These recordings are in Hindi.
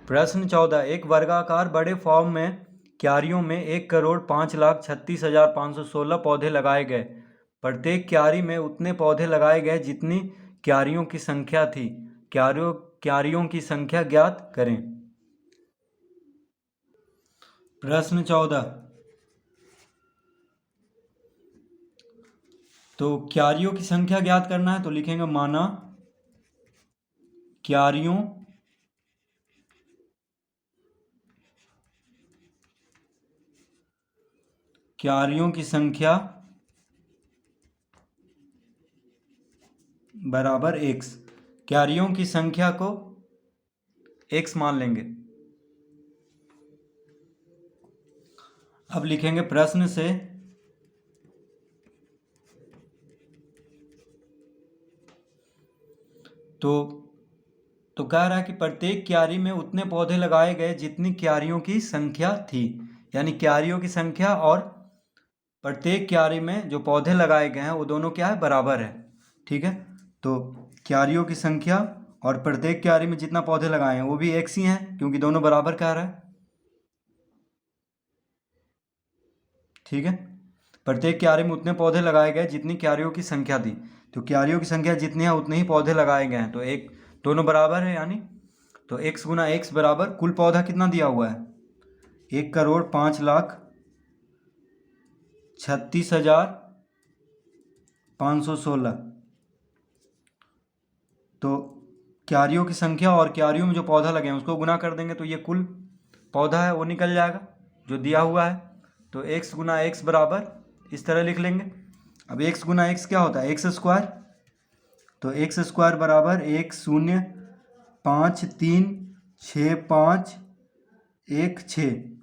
प्रश्न 14। एक वर्गाकार बड़े फॉर्म में क्यारियों में 1,05,36,516 पौधे लगाए गए। प्रत्येक क्यारी में उतने पौधे लगाए गए जितनी क्यारियों की संख्या थी। क्यारियों की संख्या ज्ञात करें। प्रश्न 14। तो क्यारियों की संख्या ज्ञात करना है तो लिखेंगे माना क्यारियों की संख्या बराबर x। क्यारियों की संख्या को x मान लेंगे। अब लिखेंगे प्रश्न से तो कह रहा है कि प्रत्येक क्यारी में उतने पौधे लगाए गए जितनी क्यारियों की संख्या थी। यानी क्यारियों की संख्या और प्रत्येक क्यारी में जो पौधे लगाए गए हैं वो दोनों क्या है, बराबर है। ठीक है, तो क्यारियों की संख्या और प्रत्येक क्यारी में जितना पौधे लगाए हैं वो भी एक ही हैं, क्योंकि दोनों बराबर कह रहा है। ठीक है, प्रत्येक क्यारी में उतने पौधे लगाए गए जितनी क्यारियों की संख्या थी। तो क्यारियों की संख्या जितनी है उतने ही पौधे लगाए गए हैं, तो एक दोनों बराबर है। यानी तो x गुना x बराबर कुल पौधा कितना दिया हुआ है, 1,05,36,516। तो क्यारियों की संख्या और क्यारियों में जो पौधा लगे हैं उसको गुना कर देंगे तो ये कुल पौधा है वो निकल जाएगा जो दिया हुआ है। तो x गुना x बराबर इस तरह लिख लेंगे। अब x गुना x क्या होता है, x स्क्वायर। तो x स्क्वायर बराबर 1,0,5,3,6,5,1,6।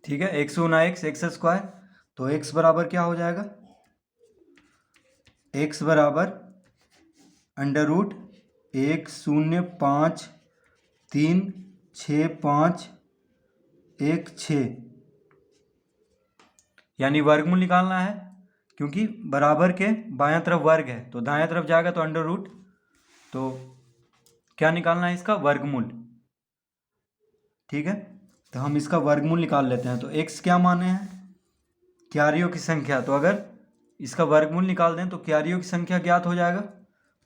ठीक है, x गुना x स्क्वायर। तो x बराबर क्या हो जाएगा, x बराबर √1,0,5,3,6,5,1,6। यानी वर्गमूल निकालना है, क्योंकि बराबर के बायां तरफ वर्ग है तो दायां तरफ जाएगा तो अंडर रूट। तो क्या निकालना है, इसका वर्गमूल। ठीक है, तो हम इसका वर्गमूल निकाल लेते हैं। तो x क्या माने हैं, क्यारियों की संख्या। तो अगर इसका वर्गमूल निकाल दें तो क्यारियों की संख्या ज्ञात हो जाएगा।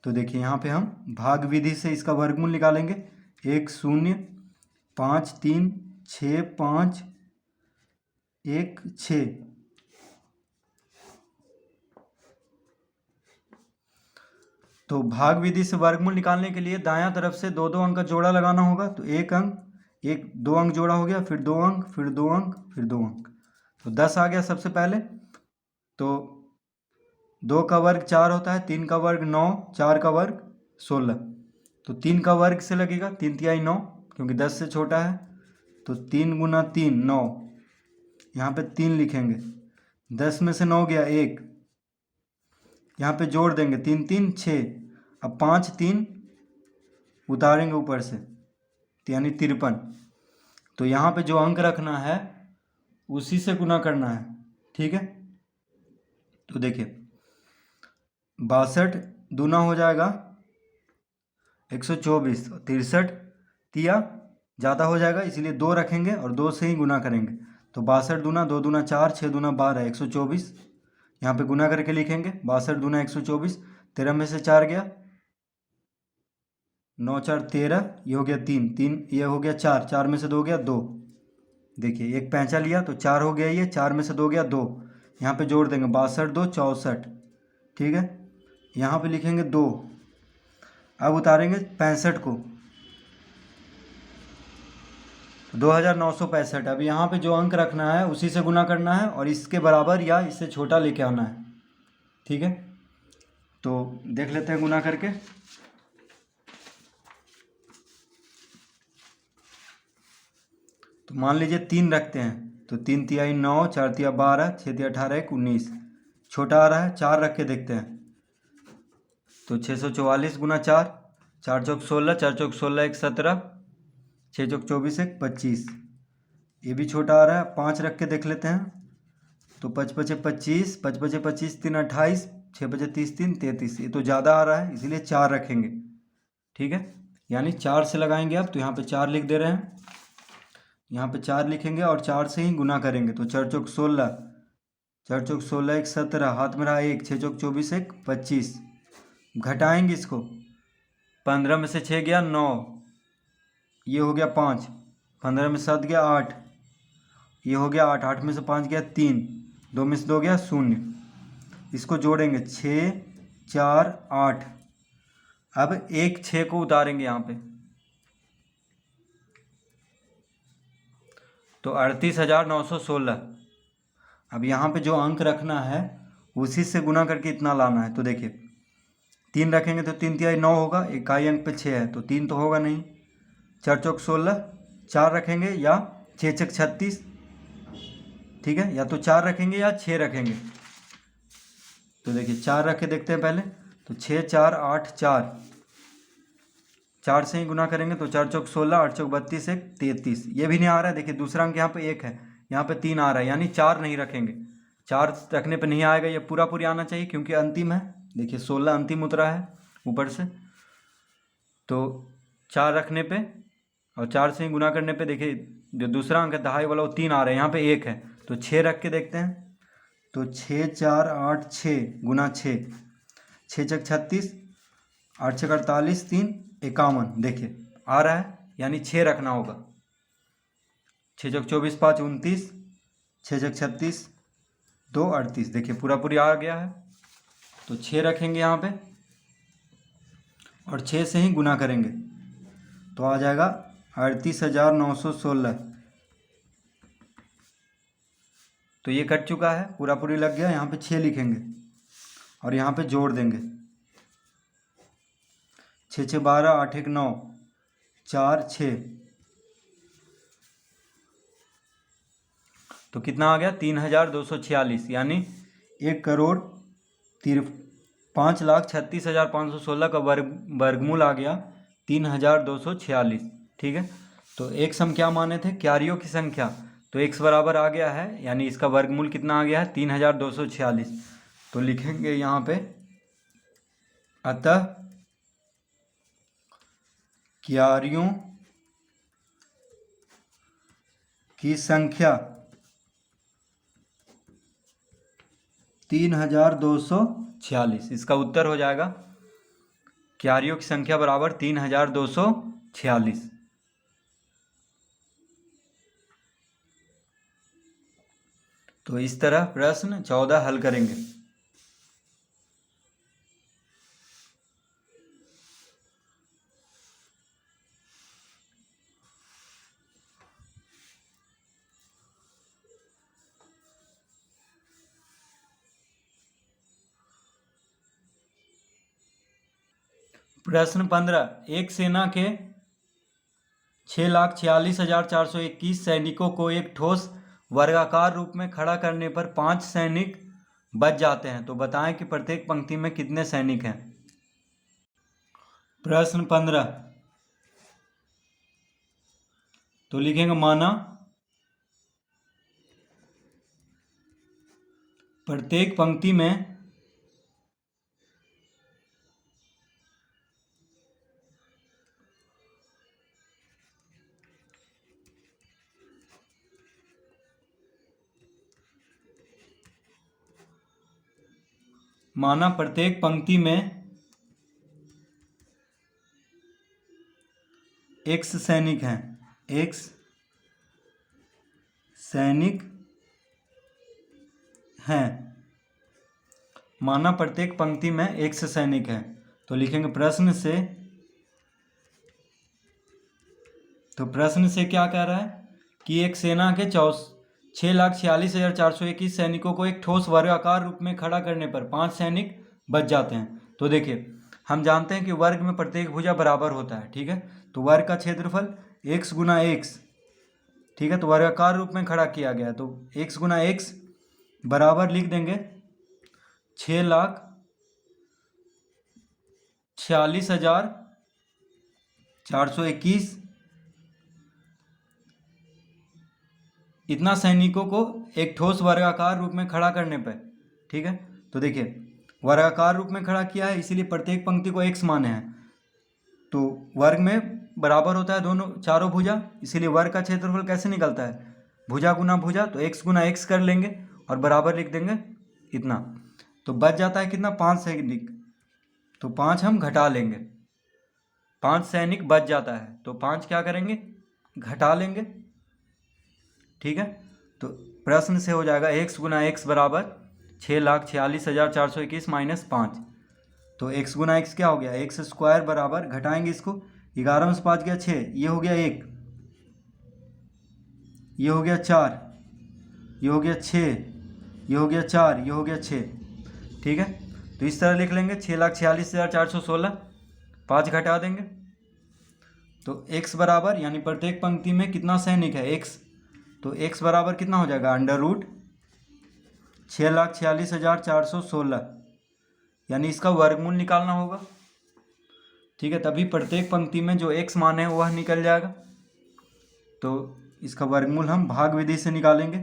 तो देखिए यहाँ पे हम भाग विधि से इसका वर्गमूल निकालेंगे। 1,0,5,3,6,5,1,6। तो भाग विधि से वर्गमूल निकालने के लिए दायां तरफ से दो दो अंक का जोड़ा लगाना होगा। तो एक अंक, एक दो अंक जोड़ा हो गया, फिर 2 अंक, फिर 2 अंक, फिर 2 अंक, तो 10 आ गया सबसे पहले। तो 2 का वर्ग 4 होता है, 3 का वर्ग 9, 4 का वर्ग 16। तो 3 का वर्ग से लगेगा, 3 तिहाई 9, क्योंकि 10 से छोटा है। तो 3 गुना 3 9, यहाँ पे 3 लिखेंगे। 10 में से 9 गया 1, यहाँ पे जोड़ देंगे 3 3 6। अब 5 3 उतारेंगे ऊपर से, यानी 53। तो यहाँ पे जो अंक रखना है उसी से गुना करना है। ठीक है, तो देखिए 62 दूना हो जाएगा 124, 63 तिया ज़्यादा हो जाएगा इसलिए 2 रखेंगे और 2 से ही गुना करेंगे। तो 62 दूना 2 दूना 4, 6 दूना 12, 124। यहाँ पे गुना करके लिखेंगे 62 दूना 124। 13 में से 4 गया, 9 4 13, ये हो गया 3 3, ये हो गया 4, 4 में से 2 गया 2। देखिए एक पैंचा लिया तो 4 हो गया, ये 4 में से 2 गया 2। यहाँ पे जोड़ देंगे 62 2 64। ठीक है, यहाँ पे लिखेंगे 2। अब उतारेंगे 65 को, 2,965। अब यहाँ पे जो अंक रखना है उसी से गुना करना है और इसके बराबर या इससे छोटा लेके आना है। ठीक है, तो देख लेते हैं गुना करके। तो मान लीजिए 3 रखते हैं, तो 3 तिहाई 9, 4 तिया 12, 6 तिया 18, 1 19। छोटा आ रहा है, 4 रख के देखते हैं। तो 644 गुना 4, 4 चौक 16, 4 चौक 16 1 17, 6 चौक 24 1 25। ये भी छोटा आ रहा है, 5 रख के देख लेते हैं। तो 5 5 25, 5 5 25 3 28, 6 5 30 3 33। ये तो ज़्यादा आ रहा है इसीलिए 4 रखेंगे। ठीक है, यानी 4 से लगाएंगे आप, तो यहाँ पे 4 लिख दे रहे हैं, यहाँ पे 4 लिखेंगे और 4 से ही गुना करेंगे। तो 4 चौक 16, 4 चौक 16 एक 17, हाथ में रहा 1, 6 चौक 24 एक 25, घटाएंगे इसको, 15 में से 6 गया 9, ये हो गया 5, 15 में से 7 गया 8, ये हो गया 8, 8 में से 5 गया 3, 2 में से 2 गया 0, इसको जोड़ेंगे 6 4 8। अब एक 6 को उतारेंगे यहाँ पे, तो 38,916। अब यहाँ पे जो अंक रखना है उसी से गुना करके इतना लाना है। तो देखिए 3 रखेंगे तो 3 तिहाई 9 होगा, इकाई अंक पे 6 है तो 3 तो होगा नहीं, 4 चौक 16, 4 रखेंगे या 6 चक 36, ठीक है, या तो 4 रखेंगे या 6 रखेंगे। तो देखिए 4 रख के देखते हैं पहले, तो 6 4 8 4, 4 से ही गुना करेंगे तो 4 चौक 16, 8 चौक 32 एक 33, ये भी नहीं आ रहा है। देखिए दूसरा अंक यहाँ पे 1 है, यहाँ पे 3 आ रहा है, यानी 4 नहीं रखेंगे, 4 रखने पे नहीं आएगा, ये पूरा पूरी आना चाहिए क्योंकि अंतिम है। देखिए 16 अंतिम उतरा है ऊपर से, तो 4 रखने पे और 4 से ही गुना करने पे देखिए जो दूसरा अंक है दहाई वाला वो 3 आ रहा है, यहाँ पे 1 है, तो 6 रख के देखते हैं। तो 6 4 8 6 गुना 6, 6 चक 36, 8 छक 48, 3 51, देखिए आ रहा है, यानी 6 रखना होगा। 6 चक 24 5 29, 6 चक 36 2 38, देखिए पूरा पूरी आ गया है। तो 6 रखेंगे यहाँ पे और 6 से ही गुना करेंगे तो आ जाएगा 38,916। तो ये कट चुका है, पूरा पूरी लग गया। यहाँ पे 6 लिखेंगे और यहाँ पे जोड़ देंगे, 6 6 12, 8 1 9, 4 6, तो कितना आ गया 3,246, यानी 1,05,36,516 का वर्गमूल आ गया 3,246, ठीक है। तो एक सम क्या माने थे, क्यारियों की संख्या, तो x बराबर आ गया है, यानी इसका वर्गमूल कितना आ गया है 3,246। तो लिखेंगे यहाँ पे, अतः क्यारियों की संख्या 3,246, इसका उत्तर हो जाएगा क्यारियों की संख्या बराबर 3,246। तो इस तरह प्रश्न 14 हल करेंगे। प्रश्न 15, एक सेना के 6,46,421 सैनिकों को एक ठोस वर्गाकार रूप में खड़ा करने पर 5 सैनिक बच जाते हैं, तो बताएं कि प्रत्येक पंक्ति में कितने सैनिक हैं। प्रश्न 15, तो लिखेंगे माना प्रत्येक पंक्ति में एक्स सैनिक हैं, एक्स सैनिक हैं, माना प्रत्येक पंक्ति में एक्स सैनिक हैं। तो लिखेंगे प्रश्न से, तो प्रश्न से क्या कह रहा है कि एक सेना के 6,46,421 सैनिकों को एक ठोस वर्गाकार रूप में खड़ा करने पर 5 सैनिक बच जाते हैं। तो देखिए हम जानते हैं कि वर्ग में प्रत्येक भुजा बराबर होता है, ठीक है, तो वर्ग का क्षेत्रफल x गुना x, ठीक है, तो वर्गाकार रूप में खड़ा किया गया, तो x गुना x बराबर लिख देंगे 6,46,421 इतना सैनिकों को एक ठोस वर्गाकार रूप में खड़ा करने पर, ठीक है। तो देखिए वर्गाकार रूप में खड़ा किया है, इसीलिए प्रत्येक पंक्ति को x माने हैं, तो वर्ग में बराबर होता है दोनों चारों भुजा, इसीलिए वर्ग का क्षेत्रफल कैसे निकलता है, भुजा गुना भुजा, तो x गुना x कर लेंगे और बराबर लिख देंगे इतना। तो बच जाता है कितना, 5 सैनिक। तो 5 हम घटा लेंगे, 5 सैनिक बच जाता है, तो 5 क्या करेंगे, घटा लेंगे। ठीक है, तो प्रश्न से हो जाएगा x गुना x बराबर 6,46,421 माइनस 5। तो x गुना x क्या हो गया, एक्स स्क्वायर बराबर, घटाएंगे इसको, 11 में से 5 गया 6, ये हो गया 1, ये हो गया 4, ये हो गया 6, ये हो गया 4, ये हो गया 6। ठीक है, तो इस तरह लिख लेंगे 6,46,416, 5 घटा देंगे। तो x बराबर, यानी प्रत्येक पंक्ति में कितना सैनिक है x, तो x बराबर कितना हो जाएगा, अंडर रूट 6,46,416, यानी इसका वर्गमूल निकालना होगा। ठीक है, तभी प्रत्येक पंक्ति में जो x मान है वह निकल जाएगा। तो इसका वर्गमूल हम भाग विधि से निकालेंगे।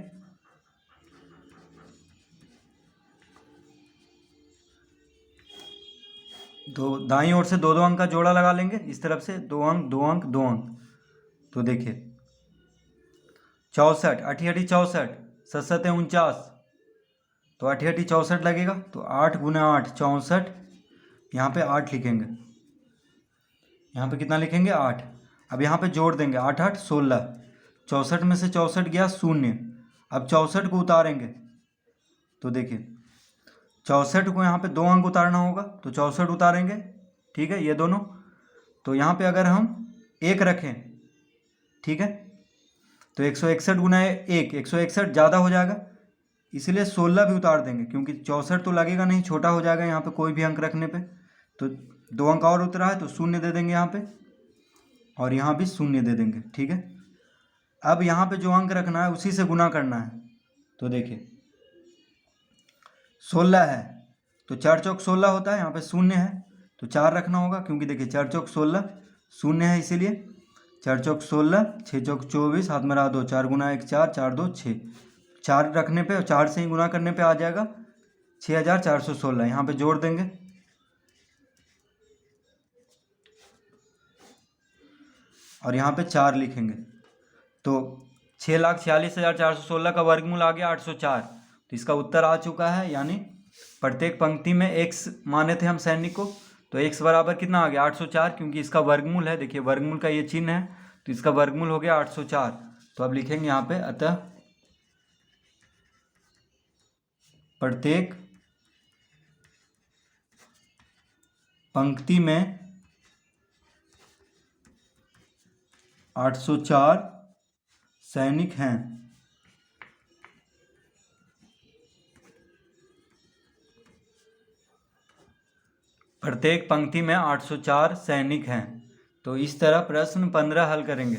तो दाईं ओर से 2-2 अंक का जोड़ा लगा लेंगे, इस तरफ से 2 अंक 2 अंक 2 अंक। तो देखिए 64, 88 64, 7 49, तो 88 64 लगेगा, तो 8 गुना 8 64, यहाँ पे 8 लिखेंगे, यहाँ पे कितना लिखेंगे 8। अब यहाँ पे जोड़ देंगे 8 8 16, 64 में से 64 गया 0, अब 64 को उतारेंगे, तो देखिए 64 को यहाँ पे 2 अंक उतारना होगा, तो 64 उतारेंगे। ठीक है, ये दोनों, तो यहाँ पे अगर हम 1 रखें, ठीक है, तो 161 गुना 1, 161 ज़्यादा हो जाएगा, इसलिए 16 भी उतार देंगे, क्योंकि 64 तो लगेगा नहीं, छोटा हो जाएगा यहाँ पे कोई भी अंक रखने पे। तो 2 अंक और उतरा है, तो 0 दे देंगे यहाँ पे, और यहाँ भी 0 दे देंगे। ठीक है, अब यहाँ पे जो अंक रखना है उसी से गुना करना है। तो देखिए 16 है, तो 4 चौक 16 होता है, यहाँ पे 0 है, तो 4 रखना होगा, क्योंकि देखिए 4 चौक 16, 0 है, इसीलिए 4 चौक 16, 6 चौक 24, हाथ में रहा 2, 4 गुना 1 4, 4 2 6, 4 रखने पे और 4 से ही गुना करने पे आ जाएगा 6,416, यहाँ पे जोड़ देंगे, और यहाँ पे 4 लिखेंगे। तो 6,46,416 का वर्गमूल आ गया 804। तो इसका उत्तर आ चुका है, यानी प्रत्येक पंक्ति में x माने थे हम सैनिक को, तो x बराबर कितना आ गया 804, क्योंकि इसका वर्गमूल है, देखिए वर्गमूल का ये चिन्ह है, तो इसका वर्गमूल हो गया 804। तो अब लिखेंगे यहाँ पे, अतः प्रत्येक पंक्ति में 804 सैनिक हैं। प्रत्येक पंक्ति में 804 सैनिक हैं। तो इस तरह प्रश्न 15 हल करेंगे।